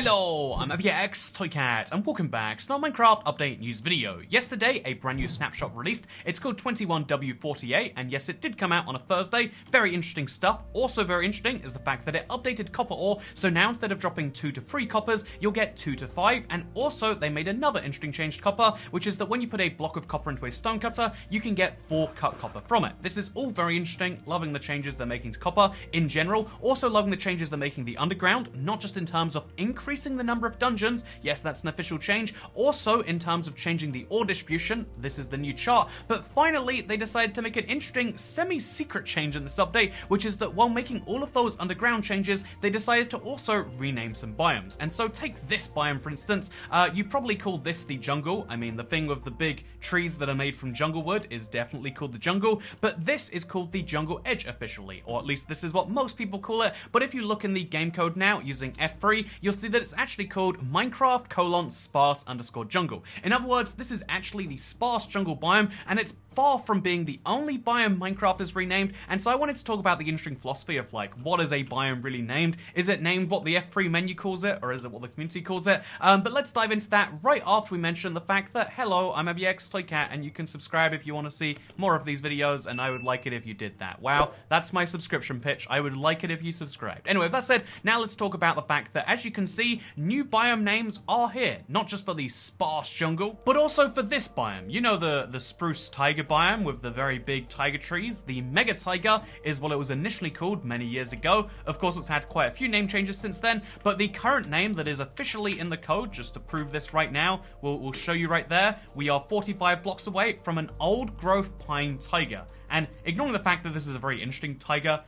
Hello, I'm X Toycat, and welcome back to our Minecraft update news video. Yesterday, a brand new snapshot released. It's called 21W48, and yes, it did come out on a Thursday. Very interesting stuff. Also very interesting is the fact that it updated copper ore, so now instead of dropping 2 to 3 coppers, you'll get 2 to 5, and also they made another interesting change to copper, which is that when you put a block of copper into a stone cutter, you can get 4 cut copper from it. This is all very interesting, loving the changes they're making to copper in general, also loving the changes they're making the underground, not just in terms of increasing the number of dungeons, yes, that's an official change, also in terms of changing the ore distribution, this is the new chart, but finally they decided to make an interesting semi-secret change in this update, which is that while making all of those underground changes, they decided to also rename some biomes. And so take this biome for instance, you probably call this the jungle. I mean, the thing with the big trees that are made from jungle wood is definitely called the jungle, but this is called the jungle edge officially, or at least this is what most people call it. But if you look in the game code now using F3, you'll see that it's actually called Minecraft:/sparse_jungle. In other words, this is actually the sparse jungle biome, and it's far from being the only biome Minecraft has renamed. And so I wanted to talk about the interesting philosophy of, like, what is a biome really named? Is it named what the F3 menu calls it, or is it what the community calls it? But let's dive into that right after we mention the fact that, hello, I'm X Toycat, and you can subscribe if you want to see more of these videos, and I would like it if you did that. Wow, that's my subscription pitch. I would like it if you subscribed. Anyway, with that said, now let's talk about the fact that, as you can see, new biome names are here, not just for the sparse jungle, but also for this biome. You know, the spruce taiga biome with the very big taiga trees. The mega taiga is what it was initially called many years ago. Of course, it's had quite a few name changes since then, but the current name that is officially in the code, just to prove this right now, we'll show you right there. We are 45 blocks away from an old growth pine taiga. And ignoring the fact that this is a very interesting taiga,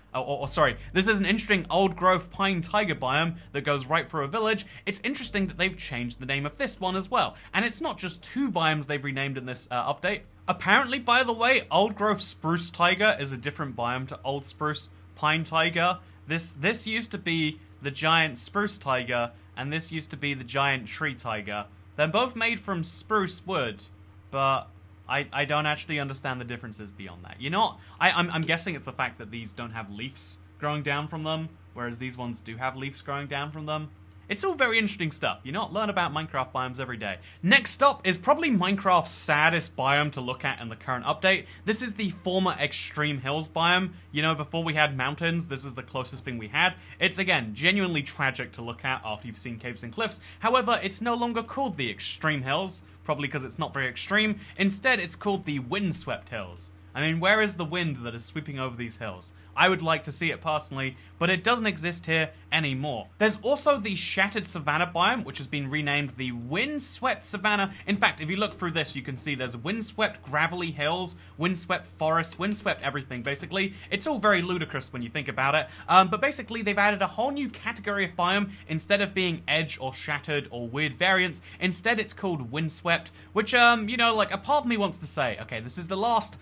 this is an interesting old growth pine taiga biome that goes right through a village, it's interesting that they've changed the name of this one as well. And it's not just 2 biomes they've renamed in this update. Apparently, by the way, old growth spruce taiga is a different biome to old spruce pine taiga. This used to be the giant spruce taiga, and this used to be the giant tree taiga. They're both made from spruce wood, but I don't actually understand the differences beyond that. You know, I'm guessing it's the fact that these don't have leaves growing down from them, whereas these ones do have leaves growing down from them. It's all very interesting stuff. You know, learn about Minecraft biomes every day. Next up is probably Minecraft's saddest biome to look at in the current update. This is the former Extreme Hills biome. You know, before we had mountains, this is the closest thing we had. It's, again, genuinely tragic to look at after you've seen caves and cliffs. However, it's no longer called the Extreme Hills, probably because it's not very extreme. Instead, it's called the Windswept Hills. I mean, where is the wind that is sweeping over these hills? I would like to see it personally, but it doesn't exist here anymore. There's also the Shattered Savanna biome, which has been renamed the Windswept Savanna. In fact, if you look through this, you can see there's windswept gravelly hills, windswept forests, windswept everything, basically. It's all very ludicrous when you think about it, but basically they've added a whole new category of biome. Instead of being edge or shattered or weird variants, instead it's called windswept, which, you know, like, a part of me wants to say, okay, this is the last,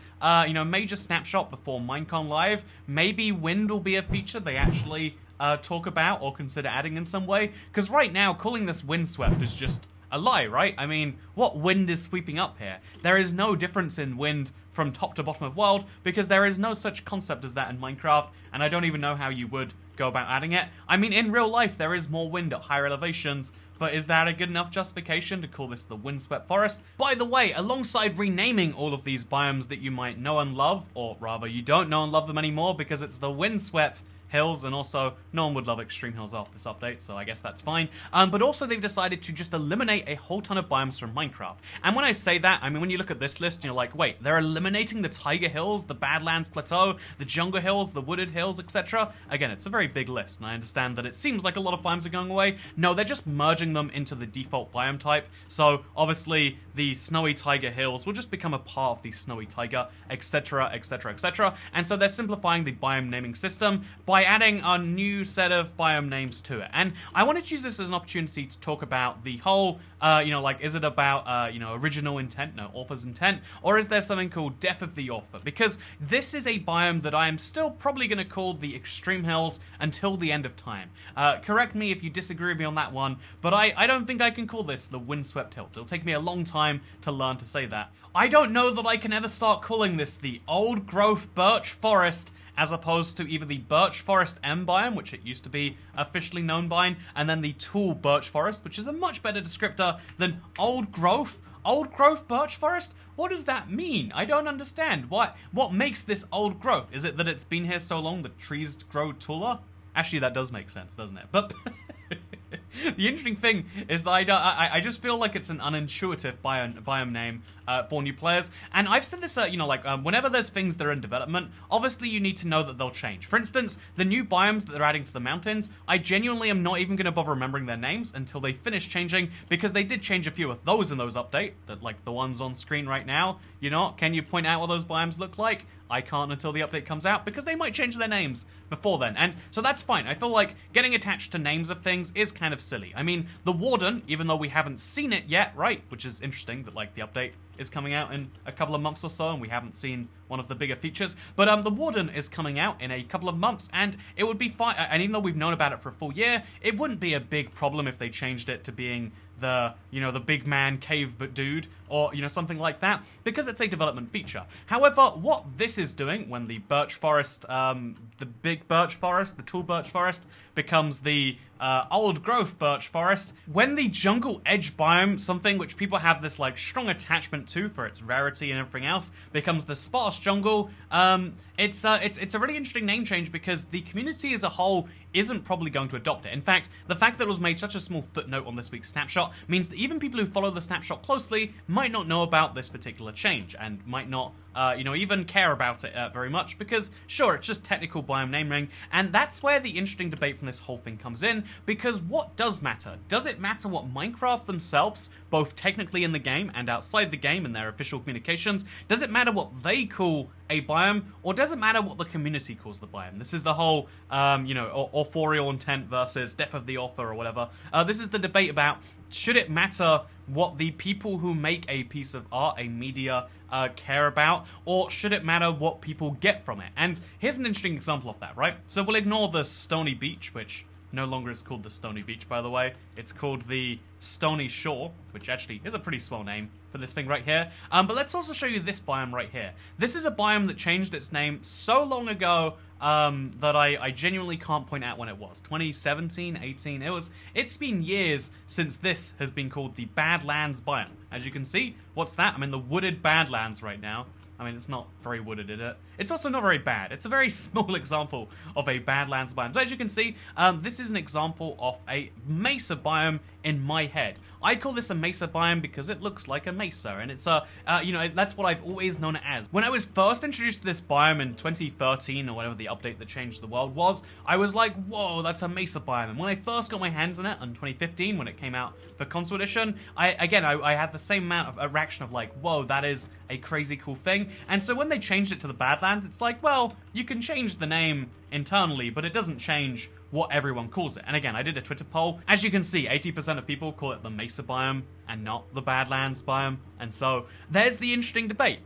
you know, major snapshot before Minecon Live. Maybe wind will be a feature they actually talk about or consider adding in some way. Because right now, calling this windswept is just a lie, right? I mean, what wind is sweeping up here? There is no difference in wind from top to bottom of world, because there is no such concept as that in Minecraft, and I don't even know how you would go about adding it. I mean, in real life, there is more wind at higher elevations, but is that a good enough justification to call this the Windswept Forest? By the way, alongside renaming all of these biomes that you might know and love, or rather you don't know and love them anymore because it's the Windswept Hills, and also no one would love Extreme Hills after this update, so I guess that's fine. But also they've decided to just eliminate a whole ton of biomes from Minecraft. And when I say that, I mean when you look at this list, you're like, wait, they're eliminating the Taiga Hills, the Badlands Plateau, the Jungle Hills, the Wooded Hills, etc. Again, it's a very big list, and I understand that it seems like a lot of biomes are going away. No, they're just merging them into the default biome type. So obviously the Snowy Taiga Hills will just become a part of the Snowy Taiga, etc, etc, etc. And so they're simplifying the biome naming system by adding a new set of biome names to it. And I wanted to use this as an opportunity to talk about the whole, you know, like, is it about, you know, original intent, no, author's intent, or is there something called death of the author? Because this is a biome that I am still probably going to call the Extreme Hills until the end of time. Correct me if you disagree with me on that one, but I don't think I can call this the Windswept Hills. It'll take me a long time to learn to say that. I don't know that I can ever start calling this the Old Growth Birch Forest as opposed to either the birch forest M biome, which it used to be officially known by, and then the tall birch forest, which is a much better descriptor than old growth. Old growth birch forest? What does that mean? I don't understand. What makes this old growth? Is it that it's been here so long the trees grow taller? Actually, that does make sense, doesn't it? But the interesting thing is that I just feel like it's an unintuitive biome name for new players. And I've said this, whenever there's things that are in development, obviously you need to know that they'll change. For instance, the new biomes that they're adding to the mountains, I genuinely am not even going to bother remembering their names until they finish changing, because they did change a few of those in those update, that like the ones on screen right now. Can you point out what those biomes look like? I can't until the update comes out, because they might change their names before then. And so that's fine. I feel like getting attached to names of things is kind of silly. I mean, the Warden, even though we haven't seen it yet, right? Which is interesting that like the update is coming out in a couple of months or so, and we haven't seen one of the bigger features. But the Warden is coming out in a couple of months, and it would be fine. And even though we've known about it for a full year, it wouldn't be a big problem if they changed it to being the big man cave dude, or something like that, because it's a development feature. However, what this is doing when the birch forest, the big birch forest, the tall birch forest, becomes the old growth birch forest, when the jungle edge biome, something which people have this like strong attachment to for its rarity and everything else, becomes the sparse jungle. It's a really interesting name change, because the community as a whole isn't probably going to adopt it. In fact, the fact that it was made such a small footnote on this week's snapshot means that even people who follow the snapshot closely might not know about this particular change, and might not even care about it very much, because sure, it's just technical biome naming. And that's where the interesting debate from this whole thing comes in, because what does matter? Does it matter what Minecraft themselves, both technically in the game and outside the game in their official communications, does it matter what they call a biome, or does it matter what the community calls the biome? This is the whole authorial intent versus death of the author or whatever. This is the debate about, should it matter what the people who make a piece of art, a media, care about, or should it matter what people get from it? And here's an interesting example of that, right? So we'll ignore the Stony Beach, which no longer is called the Stony Beach, by the way. It's called the Stony Shore, which actually is a pretty swell name for this thing right here. But let's also show you this biome right here. This is a biome that changed its name so long ago that I genuinely can't point out when it was. 2017, 18, it's been years since this has been called the Badlands biome. As you can see, what's that? I'm in the wooded Badlands right now. I mean, it's not very wooded, is it? It's also not very bad. It's a very small example of a Badlands biome. So as you can see, this is an example of a mesa biome in my head. I call this a mesa biome because it looks like a mesa, and it's that's what I've always known it as. When I was first introduced to this biome in 2013, or whatever the update that changed the world was, I was like, whoa, that's a mesa biome. And when I first got my hands on it in 2015, when it came out for console edition, I had the same amount of a reaction of like, whoa, that is a crazy cool thing. And so when they changed it to the Badlands, it's like, well, you can change the name internally, but it doesn't change what everyone calls it. And again, I did a Twitter poll. As you can see, 80% of people call it the Mesa biome and not the Badlands biome. And so there's the interesting debate.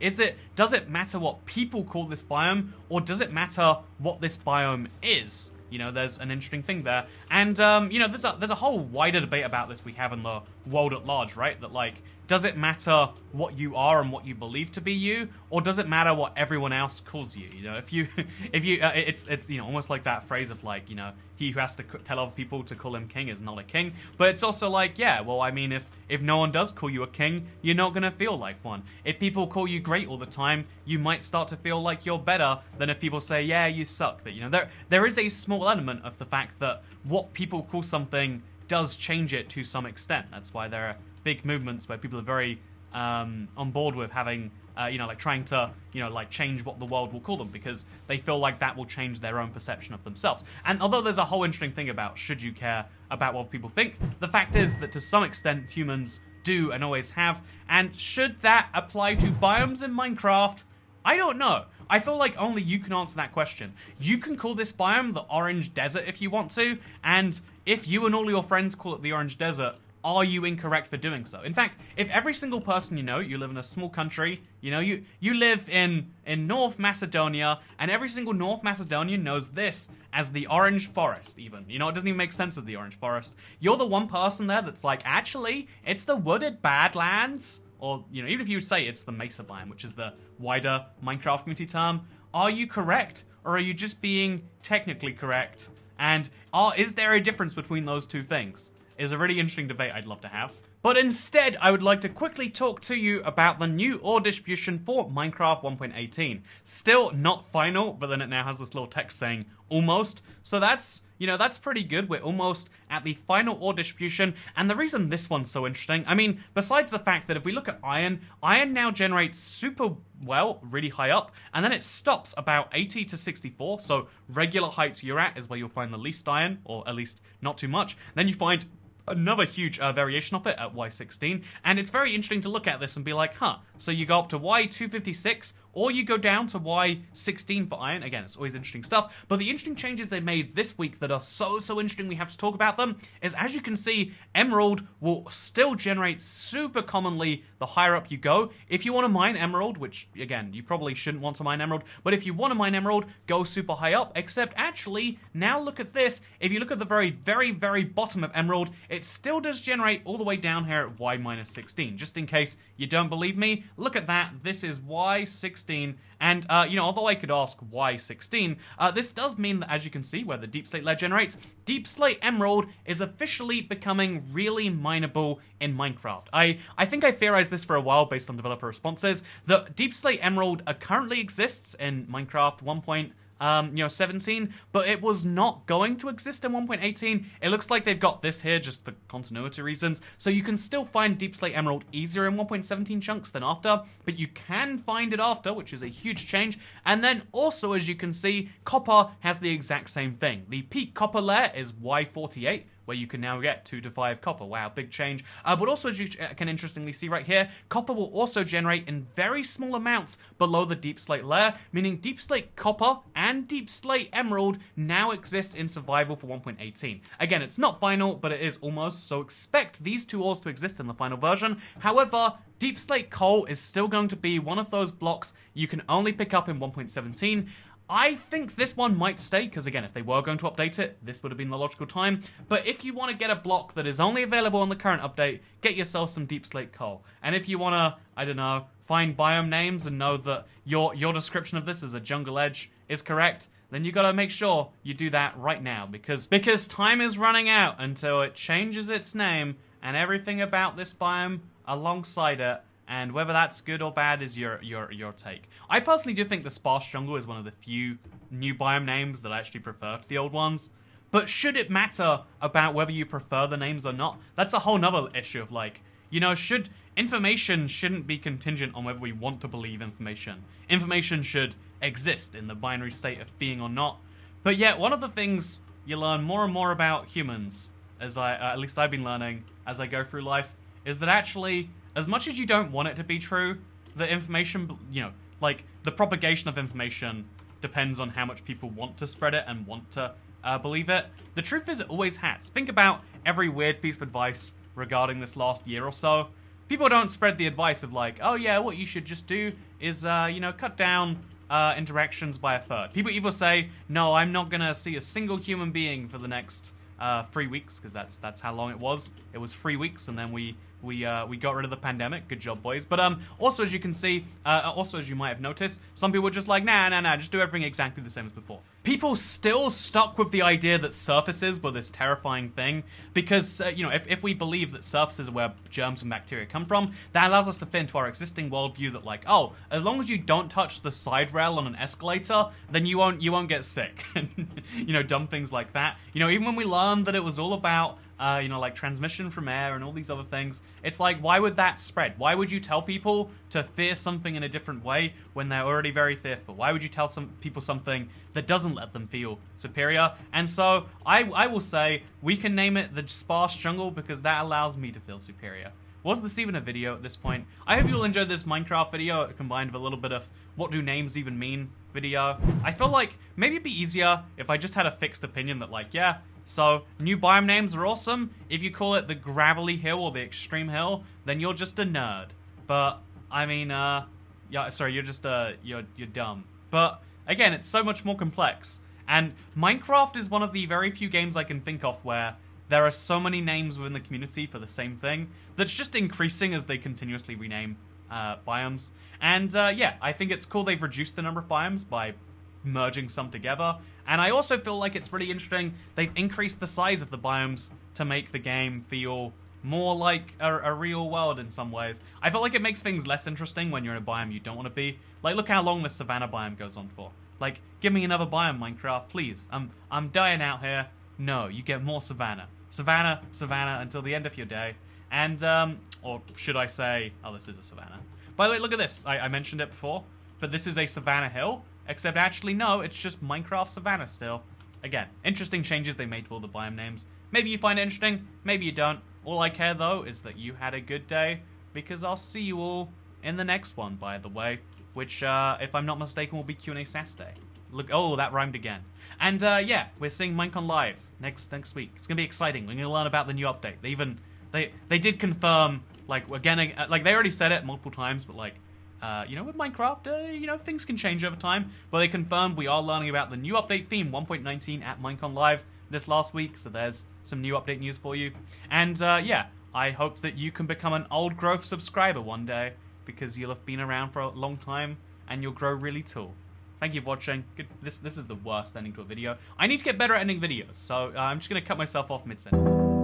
Does it matter what people call this biome, or does it matter what this biome is? There's an interesting thing there. And, there's a whole wider debate about this we have in the world at large, right? That, like, does it matter what you are and what you believe to be you, or does it matter what everyone else calls you? It's almost like that phrase of like, he who has to tell other people to call him king is not a king. But it's also like, yeah, well, I mean, if no one does call you a king, you're not gonna feel like one. If people call you great all the time, you might start to feel like you're better than if people say, yeah, you suck. That there is a small element of the fact that what people call something does change it to some extent. That's why there are big movements where people are very on board with having, trying to, change what the world will call them, because they feel like that will change their own perception of themselves. And although there's a whole interesting thing about should you care about what people think, the fact is that to some extent humans do and always have. And should that apply to biomes in Minecraft? I don't know. I feel like only you can answer that question. You can call this biome the Orange Desert if you want to, and if you and all your friends call it the Orange Desert, are you incorrect for doing so? In fact, if every single person you live in a small country, you live in North Macedonia, and every single North Macedonian knows this as the Orange Forest, even. It doesn't even make sense of the Orange Forest. You're the one person there that's like, actually, it's the Wooded Badlands. Or, even if you say it's the Mesa biome, which is the wider Minecraft community term, are you correct? or are you just being technically correct? And is there a difference between those two things? Is a really interesting debate I'd love to have. But instead, I would like to quickly talk to you about the new ore distribution for Minecraft 1.18. Still not final, but then it now has this little text saying almost. So that's, that's pretty good. We're almost at the final ore distribution. And the reason this one's so interesting, I mean, besides the fact that if we look at iron now generates super well, really high up, and then it stops about 80 to 64. So regular heights you're at is where you'll find the least iron, or at least not too much. Then you find another huge variation of it at Y16, and it's very interesting to look at this and be like, so you go up to Y256, or you go down to Y16 for iron. Again, it's always interesting stuff, but the interesting changes they made this week that are so interesting we have to talk about them is, as you can see, emerald will still generate super commonly the higher up you go. If you want to mine emerald, which, again, you probably shouldn't want to mine emerald, but if you want to mine emerald, go super high up, except actually, now look at this. If you look at the very bottom of emerald, it still does generate all the way down here at Y-16. Just in case you don't believe me, look at that. This is Y16. And, although I could ask why 16, this does mean that, as you can see, where the deep slate layer generates, deep slate emerald is officially becoming really mineable in Minecraft. I think I theorized this for a while based on developer responses, that deep slate emerald currently exists in Minecraft 1.17, but it was not going to exist in 1.18. It looks like they've got this here just for continuity reasons, so you can still find deep slate emerald easier in 1.17 chunks than after, but you can find it after, which is a huge change. And then also, as you can see, copper has the exact same thing. The peak copper layer is Y48, where you can now get 2 to 5 copper. Wow, big change. But also, as you can interestingly see right here, copper will also generate in very small amounts below the deep slate layer, meaning deep slate copper and deep slate emerald now exist in survival for 1.18. Again, it's not final, but it is almost, so expect these two ores to exist in the final version. However, deep slate coal is still going to be one of those blocks you can only pick up in 1.17. I think this one might stay, because again, if they were going to update it, this would have been the logical time. But if you want to get a block that is only available on the current update, get yourself some deep slate coal. And if you want to, I don't know, find biome names and know that your description of this as a jungle edge is correct, then you got to make sure you do that right now, because time is running out until it changes its name and everything about this biome alongside it. And whether that's good or bad is your take. I personally do think the sparse jungle is one of the few new biome names that I actually prefer to the old ones. But should it matter about whether you prefer the names or not? That's a whole nother issue of information shouldn't be contingent on whether we want to believe information. Information should exist in the binary state of being or not. But yet, one of the things you learn more and more about humans, as at least I've been learning as I go through life, is that actually, as much as you don't want it to be true, the information, the propagation of information depends on how much people want to spread it and want to believe it. The truth is, it always has. Think about every weird piece of advice regarding this last year or so. People don't spread the advice of oh yeah, what you should just do is, cut down interactions by a third. People either say, no, I'm not gonna see a single human being for the next 3 weeks, because that's how long it was. It was 3 weeks, and then we got rid of the pandemic. Good job, boys. But also, as you can see, also as you might have noticed, some people were just like, nah, just do everything exactly the same as before. People still stuck with the idea that surfaces were this terrifying thing, because, if we believe that surfaces are where germs and bacteria come from, that allows us to fit into our existing worldview that, as long as you don't touch the side rail on an escalator, then you won't get sick. Dumb things like that. Even when we learned that it was all about transmission from air and all these other things. It's why would that spread? Why would you tell people to fear something in a different way when they're already very fearful? Why would you tell some people something that doesn't let them feel superior? And so I will say we can name it the sparse jungle, because that allows me to feel superior. Was this even a video at this point? I hope you'll enjoy this Minecraft video combined with a little bit of what do names even mean video. I feel like maybe it'd be easier if I just had a fixed opinion that so new biome names are awesome. If you call it the gravelly hill or the extreme hill, then you're just a nerd. But I mean, you're just you're dumb. But again, it's so much more complex. And Minecraft is one of the very few games I can think of where there are so many names within the community for the same thing that's just increasing as they continuously rename biomes. And I think it's cool they've reduced the number of biomes by merging some together. And I also feel like it's really interesting. They've increased the size of the biomes to make the game feel more like a real world in some ways. I feel like it makes things less interesting when you're in a biome you don't want to be. Like, look how long the savannah biome goes on for. Like, give me another biome, Minecraft, please. I'm dying out here. No, you get more savannah. Savannah, savannah, until the end of your day. And, or should I say, oh, this is a savannah. By the way, look at this. I mentioned it before, but this is a savannah hill, except actually, no, it's just Minecraft savannah still. Again, interesting changes they made to all the biome names. Maybe you find it interesting, maybe you don't. All I care, though, is that you had a good day, because I'll see you all in the next one, by the way, which, if I'm not mistaken, will be Q&A Saturday. Look, oh, that rhymed again. And, yeah, we're seeing Minecon Live next week. It's gonna be exciting. We're gonna learn about the new update. They did confirm, like, again, like, they already said it multiple times, but, like, you know, with Minecraft, you know, things can change over time. But they confirmed we are learning about the new update theme 1.19 at Minecon Live this last week, so there's some new update news for you. And, yeah, I hope that you can become an old growth subscriber one day, because you'll have been around for a long time, and you'll grow really tall. Thank you for watching. This is the worst ending to a video. I need to get better at ending videos, so I'm just going to cut myself off mid-sentence.